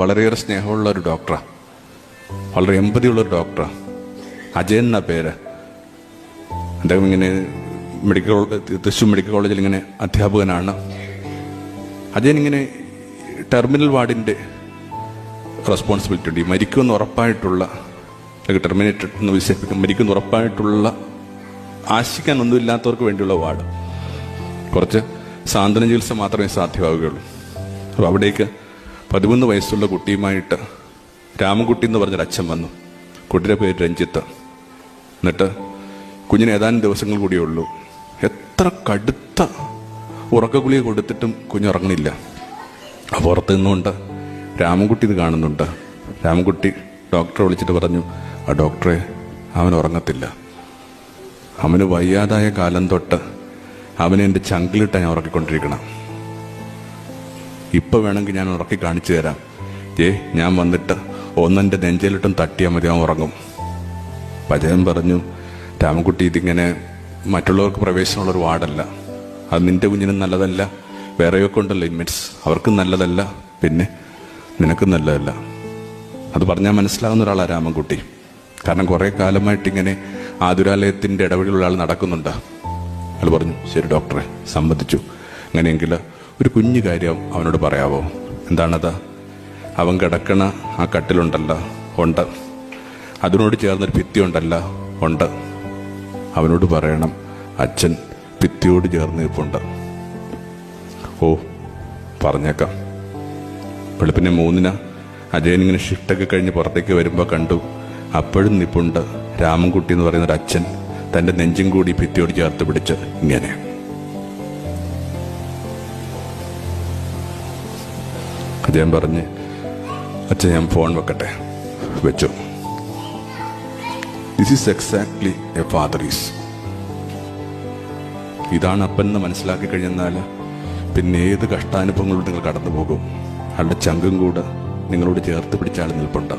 വളരെയേറെ സ്നേഹമുള്ള ഒരു ഡോക്ടറാണ്, വളരെ എമ്പതിയുള്ളൊരു ഡോക്ടറാണ്. അജയൻ എന്ന പേര്. അദ്ദേഹം ഇങ്ങനെ തൃശ്ശൂർ മെഡിക്കൽ കോളേജിൽ ഇങ്ങനെ അധ്യാപകനാണ്. അജയൻ ഇങ്ങനെ ടെർമിനൽ വാർഡിൻ്റെ റെസ്പോൺസിബിലിറ്റി ഉണ്ട്. ഈ മരിക്കുമെന്ന് ഉറപ്പായിട്ടുള്ള, ടെർമിനേറ്റഡ് എന്ന് വിശേഷിപ്പിക്കും, മരിക്കുമെന്ന് ഉറപ്പായിട്ടുള്ള, ആശിക്കാനൊന്നുമില്ലാത്തവർക്ക് വേണ്ടിയുള്ള വാർഡ്. കുറച്ച് സാന്ത്വന ചികിത്സ മാത്രമേ സാധ്യമാവുകയുള്ളൂ. അപ്പോൾ അവിടേക്ക് 13 വയസ്സുള്ള കുട്ടിയുമായിട്ട് രാമൻകുട്ടി എന്ന് പറഞ്ഞൊരു അച്ഛൻ വന്നു. കുട്ടിയുടെ പേര് രഞ്ജിത്ത്. എന്നിട്ട് കുഞ്ഞിന് ഏതാനും ദിവസങ്ങൾ കൂടിയേ ഉള്ളൂ. എത്ര കടുത്ത ഉറക്കഗുളിക കൊടുത്തിട്ടും കുഞ്ഞുറങ്ങണില്ല. അപ്പോൾ പുറത്ത് നിന്നുകൊണ്ട് രാമൻകുട്ടി ഇത് കാണുന്നുണ്ട്. രാമൻകുട്ടി ഡോക്ടറെ വിളിച്ചിട്ട് പറഞ്ഞു, ആ ഡോക്ടറെ, അവൻ ഉറങ്ങത്തില്ല. അവന് വയ്യാതായ കാലം തൊട്ട് അവനെ എൻ്റെ ചങ്കിലിട്ട് ഞാൻ ഉറക്കിക്കൊണ്ടിരിക്കണം. ഇപ്പം വേണമെങ്കിൽ ഞാൻ ഉറക്കി കാണിച്ചു തരാം. ഞാൻ വന്നിട്ട് ഒന്നെൻ്റെ നെഞ്ചയിലിട്ടും തട്ടിയാൽ മതി, അവൻ ഉറങ്ങും. അജയൻ പറഞ്ഞു, രാമൻകുട്ടി, ഇതിങ്ങനെ മറ്റുള്ളവർക്ക് പ്രവേശനമുള്ളൊരു വാർഡല്ല. അത് നിൻ്റെ കുഞ്ഞിനും നല്ലതല്ല, വേറെയൊക്കെ ഉണ്ടല്ലോ ഇൻമേറ്റ്സ്, അവർക്കും നല്ലതല്ല, പിന്നെ നിനക്കും നല്ലതല്ല. അത് പറഞ്ഞാൽ മനസ്സിലാകുന്ന ഒരാളാണ് രാമൻകുട്ടി. കാരണം കുറേ കാലമായിട്ടിങ്ങനെ ആതുരാലയത്തിൻ്റെ ഇടവഴിയിലുള്ള ആൾ നടക്കുന്നുണ്ട്. അയാൾ പറഞ്ഞു, ശരി ഡോക്ടറെ, സമ്മതിച്ചു. അങ്ങനെയെങ്കിൽ ഒരു കുഞ്ഞു കാര്യം അവനോട് പറയാവോ? എന്താണത്? അവൻ കിടക്കണ ആ കട്ടിലുണ്ടല്ലോ, ഉണ്ട്. അതിനോട് ചേർന്നൊരു ഭിത്തി ഉണ്ടല്ലോ, ഉണ്ട്. അവനോട് പറയണം, അച്ഛൻ ഭിത്തിയോട് ചേർന്ന് നിൽപ്പുണ്ട്. ഓ, പറഞ്ഞേക്കാം. വെളുപ്പിനെ 3 അജയൻ ഇങ്ങനെ ഷിഫ്റ്റൊക്കെ കഴിഞ്ഞ് പുറത്തേക്ക് വരുമ്പോൾ കണ്ടു, അപ്പോഴും നിൽപ്പുണ്ട് രാമൻകുട്ടി എന്ന് പറയുന്നൊരു അച്ഛൻ, തൻ്റെ നെഞ്ചും കൂടി ഭിത്തിയോട് ചേർത്ത് പിടിച്ച് ഇങ്ങനെ. അജയൻ പറഞ്ഞ്, അച്ഛൻ ഞാൻ ഫോൺ വെക്കട്ടെ? വെച്ചു. This is exactly A father is. ഇതാണ് അപ്പൻ എന്ന് മനസ്സിലാക്കി കഴിഞ്ഞാൽ പിന്നെ ഏത് കഷ്ടാനുഭവങ്ങളോട് നിങ്ങൾ കടന്നു പോകും. അയാളുടെ ചങ്കും കൂടെ നിങ്ങളോട് ചേർത്ത് പിടിച്ച ആൾ നിൽപ്പുണ്ട്.